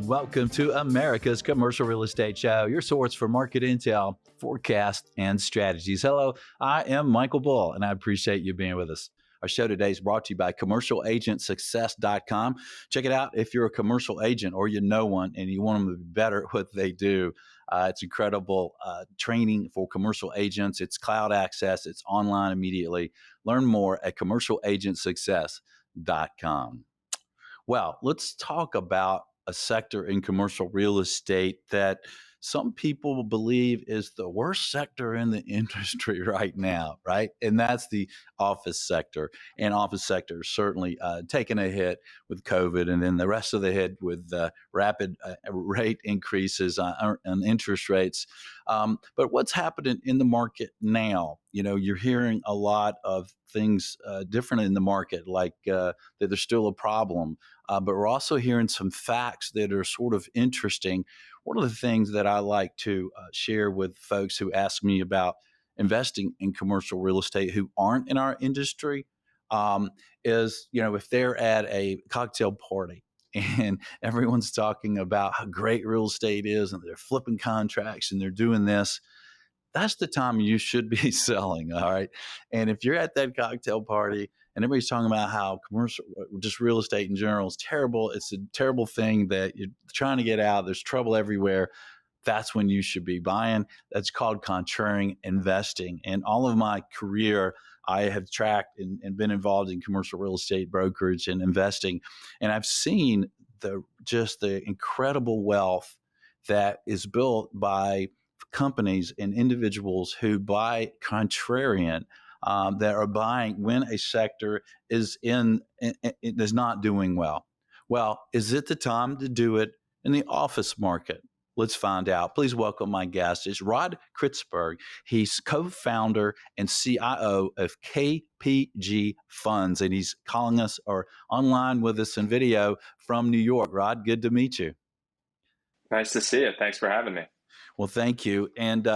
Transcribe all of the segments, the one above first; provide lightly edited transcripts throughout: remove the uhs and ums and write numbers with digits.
and welcome to America's Commercial Real Estate Show, your source for market intel, forecast, and strategies. Hello, I am Michael Bull, and I appreciate you being with us. Our show today is brought to you by commercialagentsuccess.com. Check it out if you're a commercial agent or you know one and you want them to be better at what they do. It's incredible training for commercial agents. It's cloud access. It's online immediately. Learn more at commercialagentsuccess.com. Well, let's talk about a sector in commercial real estate that some people believe is the worst sector in the industry right now, right? And that's the office sector. And office sector is certainly taking a hit with COVID, and then the rest of the hit with rapid rate increases on interest rates. But what's happening in the market now? You know, you're hearing a lot of things different in the market, like that there's still a problem. But we're also hearing some facts that are sort of interesting. One of the things that I like to share with folks who ask me about investing in commercial real estate who aren't in our industry is, you know, if they're at a cocktail party and everyone's talking about how great real estate is and they're flipping contracts and they're doing this, that's the time you should be selling, all right? And if you're at that cocktail party and everybody's talking about how commercial, just real estate in general is terrible, it's a terrible thing that you're trying to get out, there's trouble everywhere, that's when you should be buying. That's called contrarian investing. And all of my career, I have tracked and been involved in commercial real estate brokerage and investing. And I've seen the incredible wealth that is built by companies and individuals who buy contrarian, that are buying when a sector is not doing well. Well, is it the time to do it in the office market? Let's find out. Please welcome my guest. It's Rod Kritsberg. He's co-founder and CIO of KPG Funds, and he's calling us or online with us in video from New York. Rod, good to meet you. Nice to see you. Thanks for having me. Well, thank you. And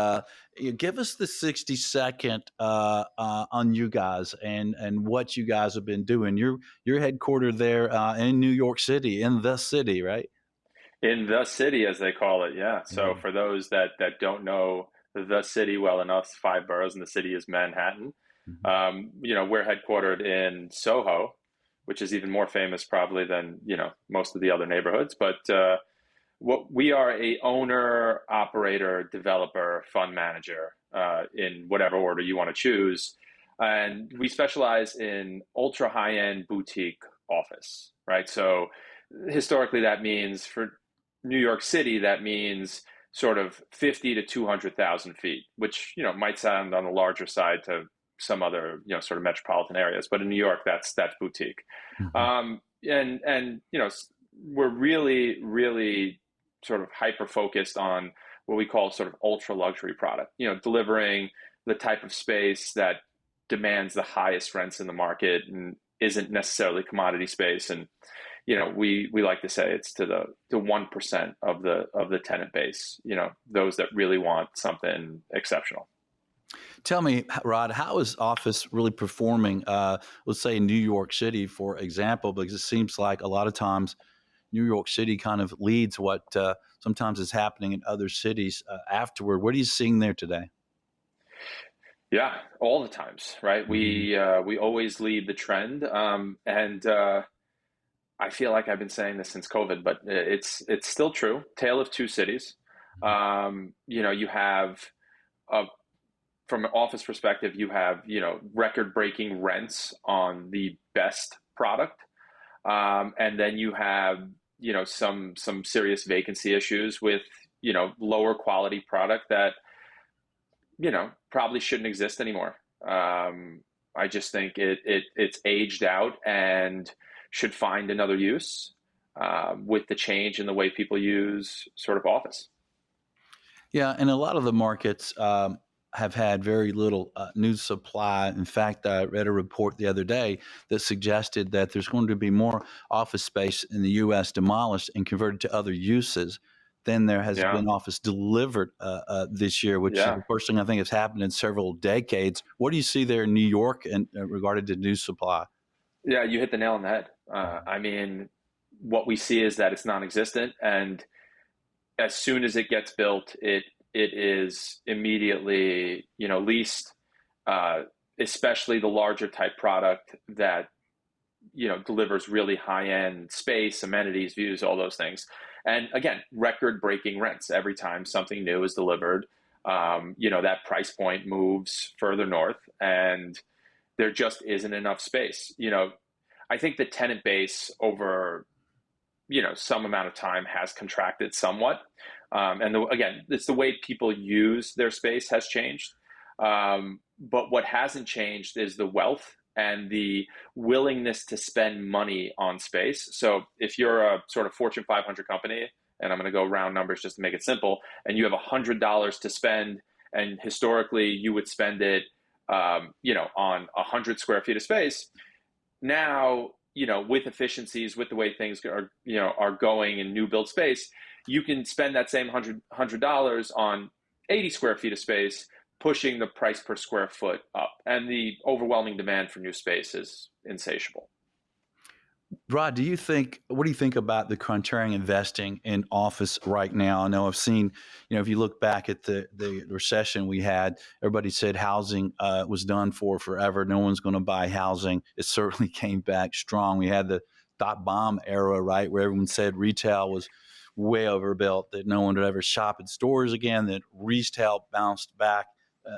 you give us the 60-second on you guys and what you guys have been doing. You're headquartered there in New York City, in the city, right? In the city, as they call it, yeah. So for those that don't know the city well enough, 5 boroughs, and the city is Manhattan. You know, we're headquartered in Soho, which is even more famous probably than, you know, most of the other neighborhoods. But we are a owner, operator, developer, fund manager, in whatever order you want to choose. And we specialize in ultra high-end boutique office, right? So historically, that means for New York City, that means sort of 50 to 200,000 feet, which, you know, might sound on the larger side to some other, you know, sort of metropolitan areas. But in New York, that's boutique. And you know, we're really sort of hyper focused on what we call sort of ultra luxury product, you know, delivering the type of space that demands the highest rents in the market and isn't necessarily commodity space. And, you know, we like to say it's to the 1% of the tenant base, you know, those that really want something exceptional. Tell me, Rod, how is office really performing, let's say in New York City, for example, because it seems like a lot of times New York City kind of leads what sometimes is happening in other cities afterward. What are you seeing there today? Yeah, all the times, right? We always lead the trend, and I feel like I've been saying this since COVID, but it's still true. Tale of two cities. You know, you have from an office perspective, you have, you know, record-breaking rents on the best product, and then you have, you know, some serious vacancy issues with, you know, lower quality product that, you know, probably shouldn't exist anymore. I just think it's aged out and should find another use with the change in the way people use sort of office. Yeah, and a lot of the markets have had very little new supply. In fact, I read a report the other day that suggested that there's going to be more office space in the U.S. demolished and converted to other uses than there has been office delivered this year, which is the first thing I think has happened in several decades. What do you see there in New York and regarding to new supply? Yeah, you hit the nail on the head. I mean, what we see is that it's non-existent, and as soon as it gets built, it is immediately, leased, especially the larger type product that, delivers really high-end space, amenities, views, all those things. And again, record-breaking rents every time something new is delivered. That price point moves further north, and there just isn't enough space. I think the tenant base over, some amount of time has contracted somewhat. And again, it's the way people use their space has changed. But what hasn't changed is the wealth and the willingness to spend money on space. So if you're a sort of Fortune 500 company, and I'm going to go round numbers just to make it simple, and you have $100 to spend, and historically you would spend it, on 100 square feet of space. Now, with efficiencies, with the way things are going in new build space, you can spend that same $100 on 80 square feet of space, pushing the price per square foot up. And the overwhelming demand for new space is insatiable. Rod, what do you think about the contrarian investing in office right now? I know I've seen, if you look back at the recession we had, everybody said housing was done for forever. No one's going to buy housing. It certainly came back strong. We had the dot bomb era, right, where everyone said retail was way overbuilt, that no one would ever shop in stores again, that retail bounced back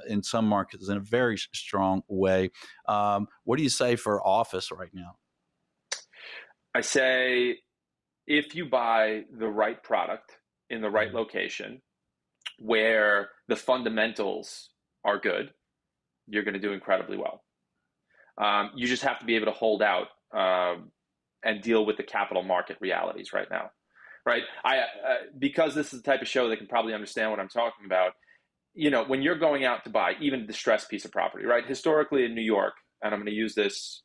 in some markets in a very strong way. What do you say for office right now? I say, if you buy the right product in the right location where the fundamentals are good, you're going to do incredibly well. You just have to be able to hold out and deal with the capital market realities right now, right? Because this is the type of show that can probably understand what I'm talking about. When you're going out to buy even a distressed piece of property, right? Historically in New York, and I'm going to use this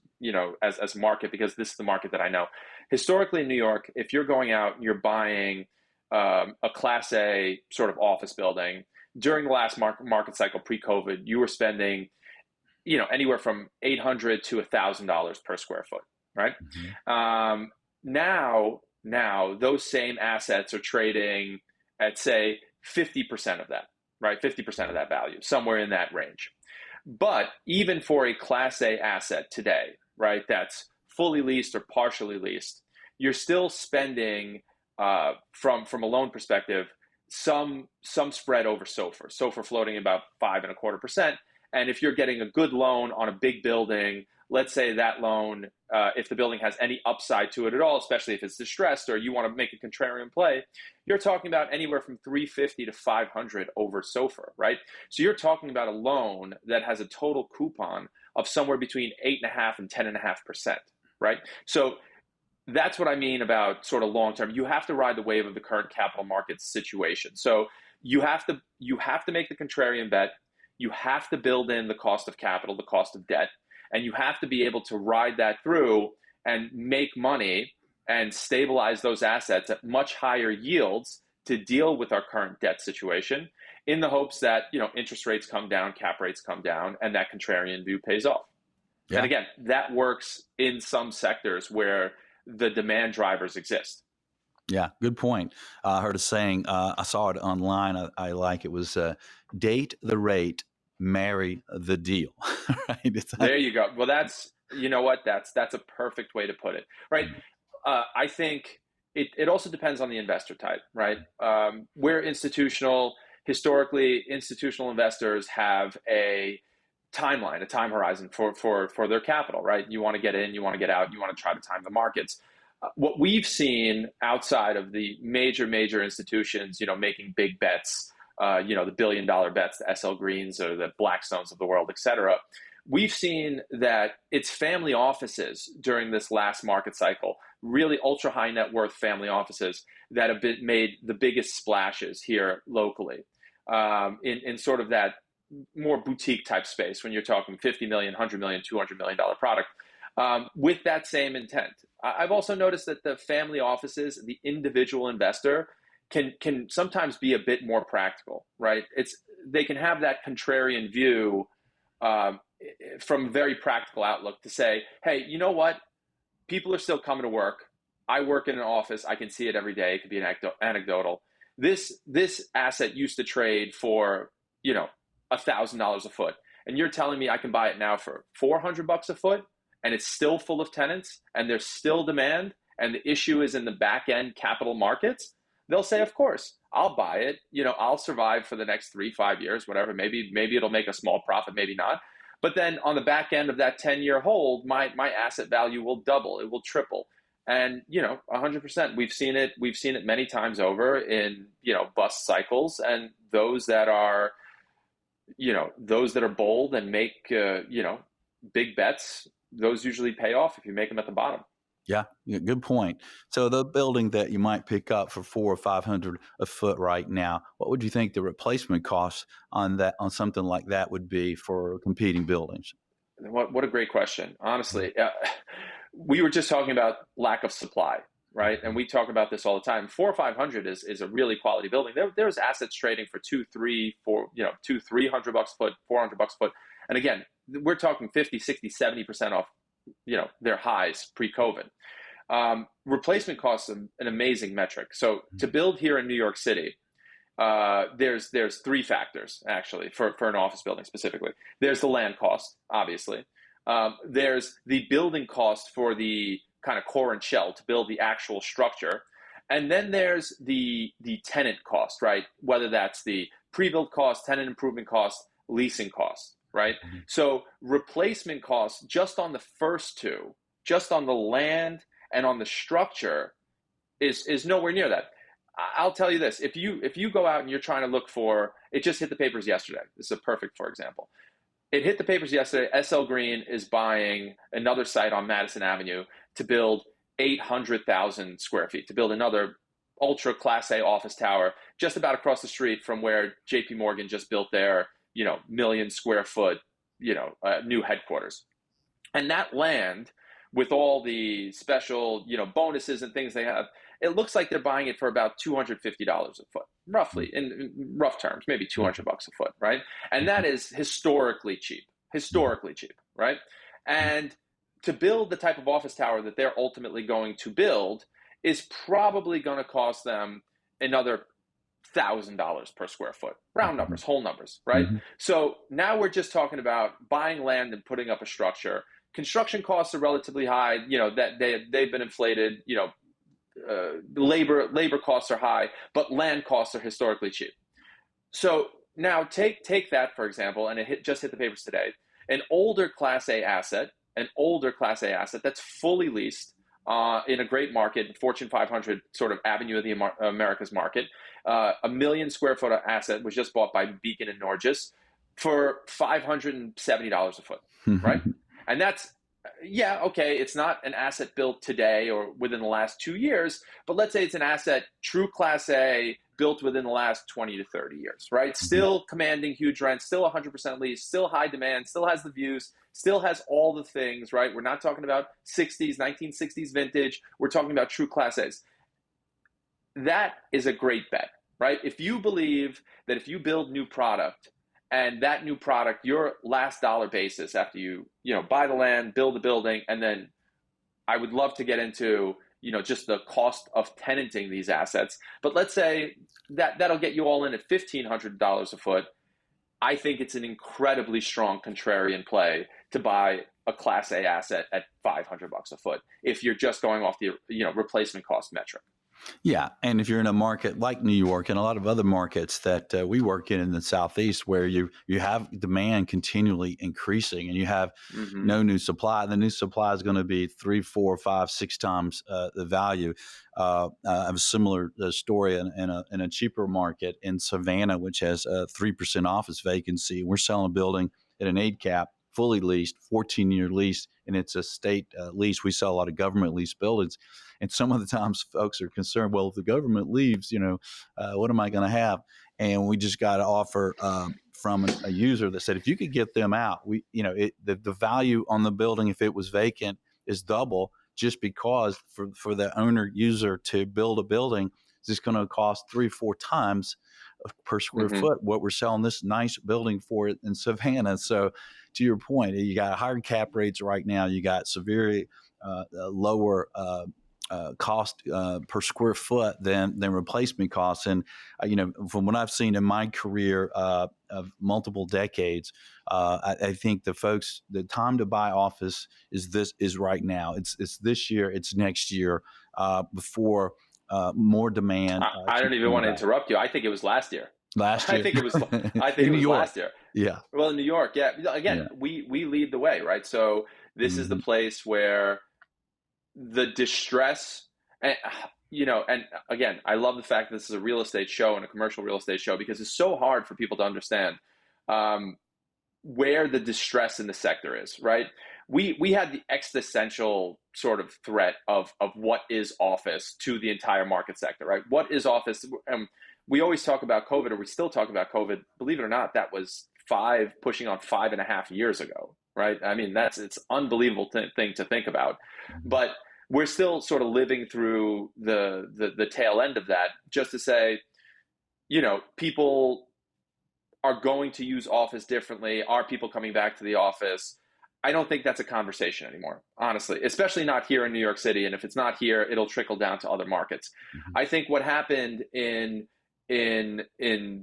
as market because this is the market that I know. Historically in New York, if you're going out and you're buying a Class A sort of office building, during the last market cycle pre-COVID, you were spending, anywhere from $800 to $1,000 per square foot, right? Mm-hmm. Now those same assets are trading at, say, 50% of that, right? 50% of that value, somewhere in that range. But even for a Class A asset today, right, that's fully leased or partially leased, you're still spending, from a loan perspective, some spread over SOFR. SOFR floating about 5.25%. And if you're getting a good loan on a big building, let's say that loan, if the building has any upside to it at all, especially if it's distressed or you want to make a contrarian play, you're talking about anywhere from 350 to 500 over SOFR, right? So you're talking about a loan that has a total coupon of somewhere between 8.5% and 10.5%, right? So that's what I mean about sort of long term. You have to ride the wave of the current capital markets situation. So you have to make the contrarian bet. You have to build in the cost of capital, the cost of debt, and you have to be able to ride that through and make money and stabilize those assets at much higher yields to deal with our current debt situation, in the hopes that, interest rates come down, cap rates come down, and that contrarian view pays off. Yeah. And again, that works in some sectors where the demand drivers exist. Yeah, good point. I heard a saying, I saw it online, I like it, was date the rate, marry the deal. Right? There you go. Well, that's a perfect way to put it, right? I think it also depends on the investor type, right? We're institutional. Historically, institutional investors have a timeline, a time horizon for their capital, right? You want to get in, you want to get out, you want to try to time the markets. What we've seen outside of the major institutions, making big bets, the $1 billion bets, the SL Greens or the Blackstones of the world, et cetera, we've seen that it's family offices during this last market cycle, really ultra high net worth family offices, that have made the biggest splashes here locally, in sort of that more boutique type space when you're talking 50 million, 100 million, $200 million product, with that same intent. I've also noticed that the family offices, the individual investor, can sometimes be a bit more practical, right? They can have that contrarian view from a very practical outlook to say, hey, you know what? People are still coming to work. I work in an office. I can see it every day. It could be an anecdotal. This asset used to trade for, $1,000 a foot, and you're telling me I can buy it now for $400 a foot, and it's still full of tenants, and there's still demand, and the issue is in the back end capital markets. They'll say, of course, I'll buy it. I'll survive for the next 3, 5 years, whatever. Maybe it'll make a small profit, maybe not. But then on the back end of that 10-year hold, my asset value will double. It will triple. And 100%. We've seen it. We've seen it many times over in bust cycles. And those that are bold and make big bets, those usually pay off if you make them at the bottom. Yeah, good point. So the building that you might pick up for 400 or 500 a foot right now, what would you think the replacement cost on something like that would be for competing buildings? What a great question. Honestly, we were just talking about lack of supply, right? And we talk about this all the time. 400 or 500 is a really quality building. There's assets trading for 200, 300, 400, $300 a foot, $400 a foot. And again, we're talking 50, 60, 70% off their highs pre-COVID. Replacement costs an amazing metric. So to build here in New York City, there's 3 factors actually for an office building specifically. There's the land cost, obviously. There's the building cost for the kind of core and shell to build the actual structure. And then there's the tenant cost, right? Whether that's the pre-built cost, tenant improvement cost, leasing cost. Right. Mm-hmm. So replacement costs just on the first 2, just on the land and on the structure is nowhere near that. I'll tell you this. If you go out and you're trying to look for, it just hit the papers yesterday. This is a perfect, for example. It hit the papers yesterday. SL Green is buying another site on Madison Avenue to build 800,000 square feet, to build another ultra class A office tower just about across the street from where JP Morgan just built their million square foot, new headquarters. And that land, with all the special, bonuses and things they have, it looks like they're buying it for about $250 a foot, roughly, in rough terms, maybe $200 a foot, right? And that is historically cheap, right? And to build the type of office tower that they're ultimately going to build is probably going to cost them another $1,000 per square foot, round numbers, whole numbers, right? Mm-hmm. So now we're just talking about buying land and putting up a structure. Construction costs are relatively high, that they've been inflated, labor costs are high, but land costs are historically cheap. So now take that, for example, and it just hit the papers today. An older Class A asset that's fully leased in a great market, Fortune 500 sort of Avenue of the Americas market. A million square foot asset was just bought by Beacon and Norges for $570 a foot, right? And that's, okay, it's not an asset built today or within the last 2 years, but let's say it's an asset, true Class A, built within the last 20 to 30 years, right? Still commanding huge rents, still 100% leased, still high demand, still has the views, still has all the things, right? We're not talking about 1960s vintage. We're talking about true Class A's. That is a great bet, right? If you believe that if you build new product and that new product, your last dollar basis after you buy the land, build the building, and then I would love to get into just the cost of tenanting these assets. But let's say that'll get you all in at $1,500 a foot. I think it's an incredibly strong contrarian play to buy a Class A asset at $500 a foot if you're just going off the replacement cost metric. Yeah, and if you're in a market like New York and a lot of other markets that we work in the Southeast, where you have demand continually increasing and you have no new supply, the new supply is going to be 3, 4, 5, 6 times the value. I have a similar story in a cheaper market in Savannah, which has a 3% office vacancy. We're selling a building at an 8 cap, fully leased, 14-year lease, and it's a state lease. We sell a lot of government lease buildings. And some of the times folks are concerned, well, if the government leaves, what am I going to have? And we just got an offer from a user that said, if you could get them out, the value on the building, if it was vacant, is double, just because for the owner user to build a building is just going to cost 3-4 times per square foot what we're selling this nice building for in Savannah. So to your point, you got higher cap rates right now. You got severely lower cost per square foot than replacement costs. And from what I've seen in my career of multiple decades, I think the time to buy office is right now. It's this year, it's next year, before more demand I don't keeps even coming want to back. interrupt you. I think it was last year. Last I year think it was. I think in it New was York, last year. yeah, Well, in New York, yeah. Again, yeah, we lead the way, right? So this is the hmm place where the distress, and and again, I love the fact that this is a real estate show and a commercial real estate show, because it's so hard for people to understand um, where the distress in the sector is, right? We had the existential sort of threat of what is office to the entire market sector, right? What is office? We always talk about COVID, or we still talk about COVID. Believe it or not, that was pushing on 5.5 years ago, right? I mean, it's unbelievable thing to think about, but we're still sort of living through the tail end of that. Just to say, people are going to use office differently. Are people coming back to the office? I don't think that's a conversation anymore, honestly, especially not here in New York City. And if it's not here, it'll trickle down to other markets. hmm I think what happened in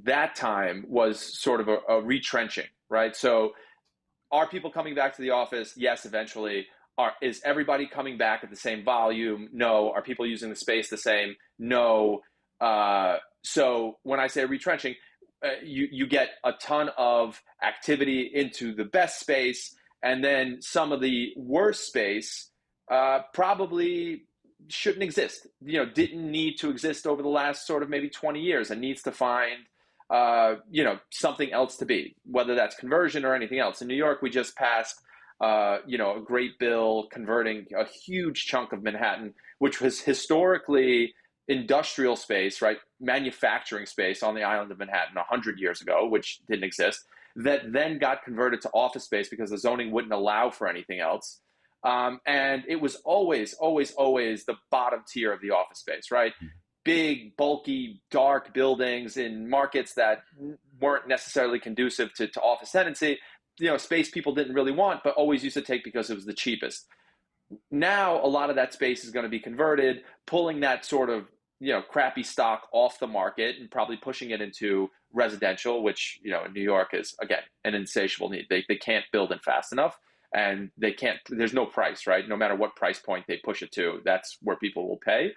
that time was sort of a retrenching, right? So are people coming back to the office? Yes, eventually. Is everybody coming back at the same volume? No. Are people using the space the same? No. So when I say retrenching, you get a ton of activity into the best space, and then some of the worst space probably shouldn't exist. Didn't need to exist over the last sort of maybe 20 years, and needs to find something else to be, whether that's conversion or anything else. In New York, we just passed a great bill converting a huge chunk of Manhattan, which was historically industrial space, right? Manufacturing space on the island of Manhattan 100 years ago, which didn't exist, that then got converted to office space because the zoning wouldn't allow for anything else. And it was always, always, always the bottom tier of the office space, right? Big, bulky, dark buildings in markets that weren't necessarily conducive to office tenancy, space people didn't really want, but always used to take because it was the cheapest. Now, a lot of that space is going to be converted, pulling that sort of crappy stock off the market and probably pushing it into residential, which in New York is, again, an insatiable need. They can't build it fast enough, and they can't. There's no price, right? No matter what price point they push it to, that's where people will pay.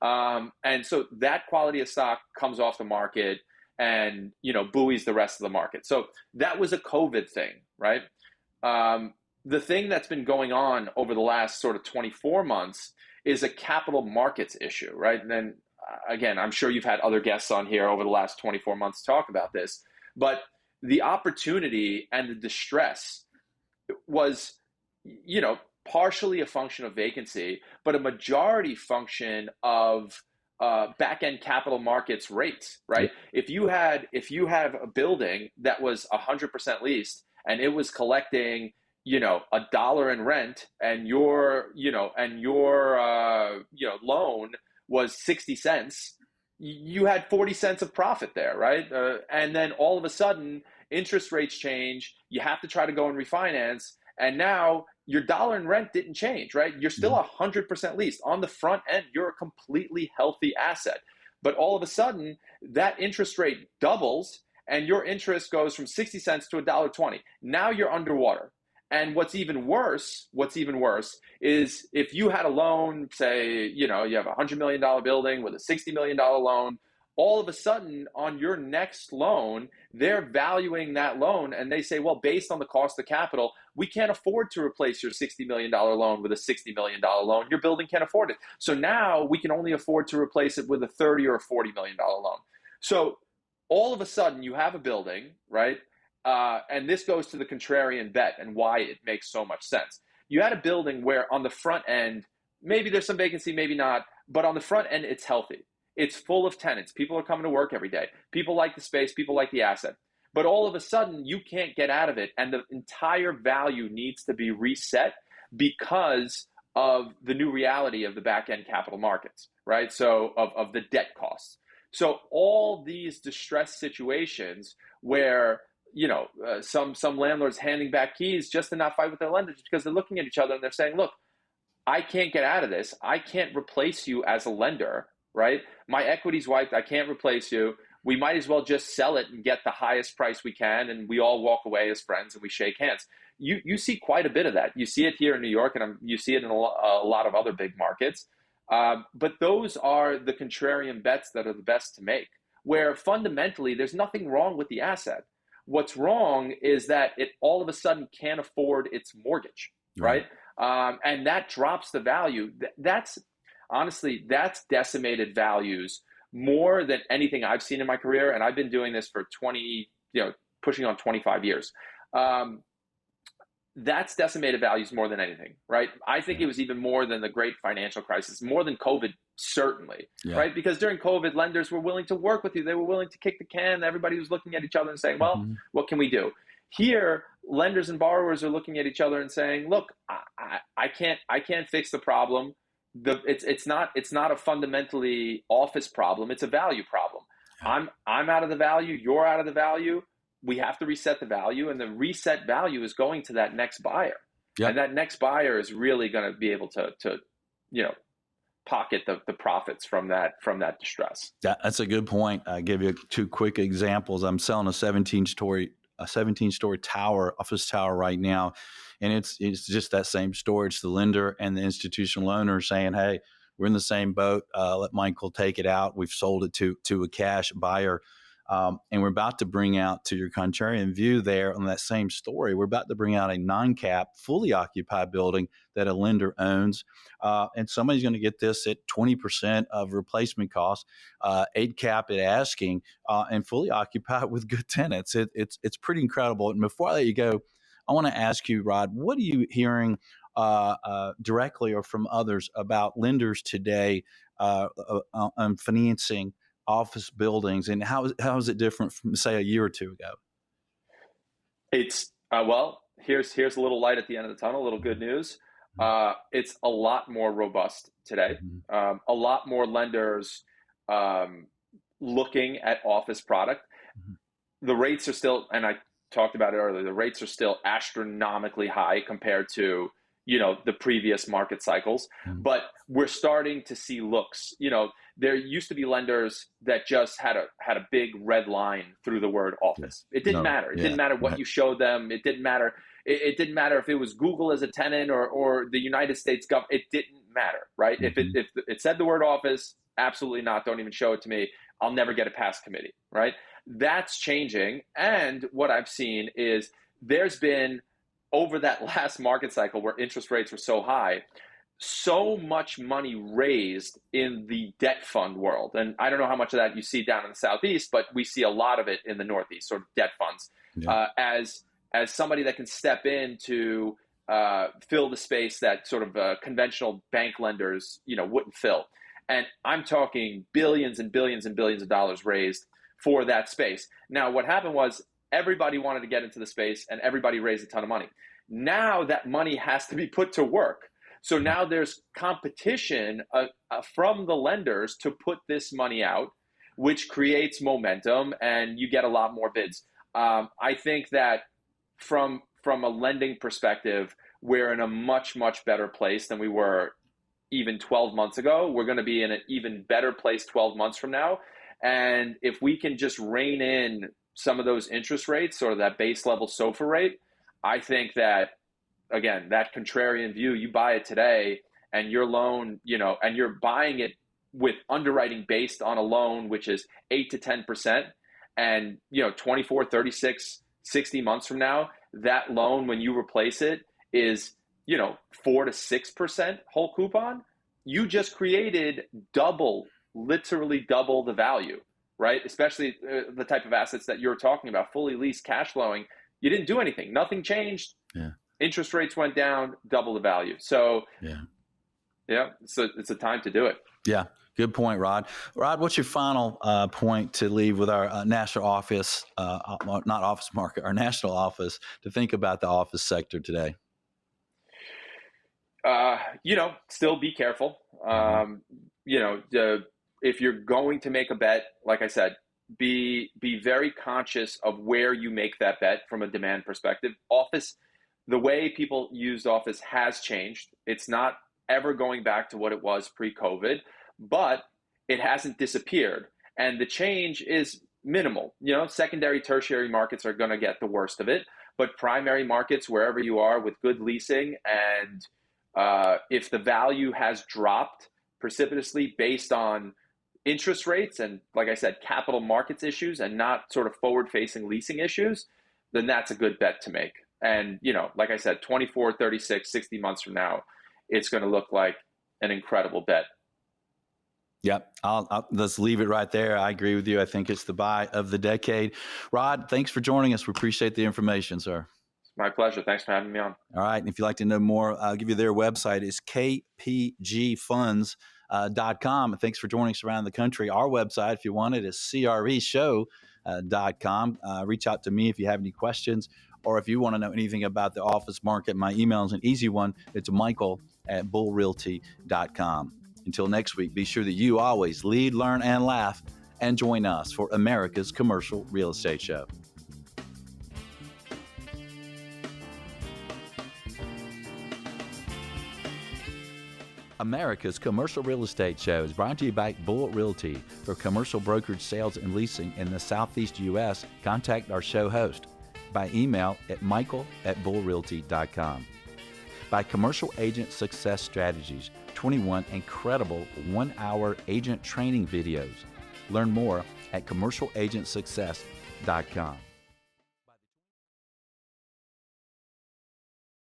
And so that quality of stock comes off the market and buoys the rest of the market. So that was a COVID thing, right? The thing that's been going on over the last sort of 24 months is a capital markets issue, right? And then again, I'm sure you've had other guests on here over the last 24 months talk about this, but the opportunity and the distress was, partially a function of vacancy, but a majority function of back-end capital markets rates, right? If you have a building that was 100% leased and it was collecting $1 in rent, and your loan was 60 cents, you had 40 cents of profit there, right? And then all of a sudden interest rates change, you have to try to go and refinance, and now your dollar in rent didn't change, right? You're still 100% leased. On the front end, you're a completely healthy asset. But all of a sudden, that interest rate doubles, and your interest goes from 60 cents to $1.20. Now you're underwater. And what's even worse is if you had a loan, say, you have a $100 million building with a $60 million loan, all of a sudden on your next loan, they're valuing that loan and they say, well, based on the cost of capital, we can't afford to replace your $60 million loan with a $60 million loan. Your building can't afford it. So now we can only afford to replace it with a $30 or a $40 million loan. So all of a sudden you have a building, right? And this goes to the contrarian bet and why it makes so much sense. You had a building where on the front end, maybe there's some vacancy, maybe not, but on the front end, it's healthy. It's full of tenants. People are coming to work every day. People like the space. People like the asset. But all of a sudden, you can't get out of it, and the entire value needs to be reset because of the new reality of the back-end capital markets, right? So of the debt costs. So all these distressed situations where some landlords handing back keys just to not fight with their lenders because they're looking at each other and they're saying, look, I can't get out of this. I can't replace you as a lender, right? My equity's wiped. I can't replace you. We might as well just sell it and get the highest price we can, and we all walk away as friends and we shake hands. You see quite a bit of that. You see it here in New York, and you see it in a lot of other big markets. But those are the contrarian bets that are the best to make, where fundamentally there's nothing wrong with the asset. What's wrong is that it all of a sudden can't afford its mortgage, right? And that drops the value. That's honestly, that's decimated values more than anything I've seen in my career. And I've been doing this for 20, pushing on 25 years. That's decimated values more than anything, right? I think it was even more than the great financial crisis, more than COVID, certainly, right? Because during COVID, lenders were willing to work with you. They were willing to kick the can. Everybody was looking at each other and saying, well, what can we do? Here, lenders and borrowers are looking at each other and saying, look, I can't fix the problem. It's not a fundamentally office problem. It's a value problem. I'm out of the value. You're out of the value. We have to reset the value, and the reset value is going to that next buyer. And that next buyer is really going to be able to pocket the profits from that distress. That's a good point. I'll give you two quick examples. I'm selling a 17-story tower, office tower right now, and it's just that same story. It's the lender and the institutional owner saying, hey, we're in the same boat. Let Michael take it out. We've sold it to a cash buyer. And we're about to bring out, to your contrarian view there on that same story, we're about to bring out a non-cap, fully occupied building that a lender owns. And somebody's going to get this at 20% of replacement cost, 8 cap at asking, and fully occupied with good tenants. It's pretty incredible. And before I let you go, I want to ask you, Rod, what are you hearing directly or from others about lenders today on financing office buildings, and how is it different from, say, a year or two ago? It's well, here's a little light at the end of the tunnel, a little good news. It's a lot more robust today. A lot more lenders looking at office product. The rates are still, and I talked about it earlier, the rates are still astronomically high compared to the previous market cycles, but we're starting to see looks. There used to be lenders that just had a big red line through the word office. It didn't matter. It didn't matter what you showed them. It didn't matter. It didn't matter if it was Google as a tenant or the United States government. It didn't matter, right? If it said the word office, absolutely not. Don't even show it to me. I'll never get it past committee, right? That's changing. And what I've seen is there's been, over that last market cycle where interest rates were so high, so much money raised in the debt fund world. And I don't know how much of that you see down in the Southeast, but we see a lot of it in the Northeast, sort of debt funds, as somebody that can step in to fill the space that sort of conventional bank lenders, wouldn't fill. And I'm talking billions and billions and billions of dollars raised for that space. Now, what happened was everybody wanted to get into the space and everybody raised a ton of money. Now that money has to be put to work. So now there's competition from the lenders to put this money out, which creates momentum and you get a lot more bids. I think that from a lending perspective, we're in a much, much better place than we were even 12 months ago. We're going to be in an even better place 12 months from now. And if we can just rein in some of those interest rates or that base level SOFR rate, I think that, again, that contrarian view, you buy it today and your loan, and you're buying it with underwriting based on a loan, which is 8 to 10%. And, 24, 36, 60 months from now, that loan, when you replace it, is, 4 to 6% whole coupon. You just created literally double the value, right? Especially the type of assets that you're talking about, fully leased, cash flowing. You didn't do anything. Nothing changed. Interest rates went down, double the value. So, so it's a time to do it. Yeah. Good point, Rod. Rod, what's your final point to leave with our national office, not office market, our national office, to think about the office sector today? Still be careful. If you're going to make a bet, like I said, be very conscious of where you make that bet from a demand perspective. Office, the way people use office has changed. It's not ever going back to what it was pre-COVID, but it hasn't disappeared. And the change is minimal. Secondary, tertiary markets are going to get the worst of it, but primary markets, wherever you are with good leasing, and if the value has dropped precipitously based on interest rates and, like I said, capital markets issues and not sort of forward-facing leasing issues, then that's a good bet to make. And, like I said, 24, 36, 60 months from now, it's going to look like an incredible bet. Yep. Let's leave it right there. I agree with you. I think it's the buy of the decade. Rod, thanks for joining us. We appreciate the information, sir. It's my pleasure. Thanks for having me on. All right. And if you'd like to know more, I'll give you their website. It's kpgfunds.com. Thanks for joining us around the country. Our website, if you want it, is creshow.com. Reach out to me if you have any questions, or if you want to know anything about the office market. My email is an easy one. It's michael@bullrealty.com. Until next week, be sure that you always lead, learn, and laugh, and join us for America's Commercial Real Estate Show. America's Commercial Real Estate Show is brought to you by Bull Realty. For commercial brokerage sales and leasing in the Southeast U.S., contact our show host by email at michael@bullrealty.com. By Commercial Agent Success Strategies, 21 incredible one-hour agent training videos. Learn more at commercialagentsuccess.com.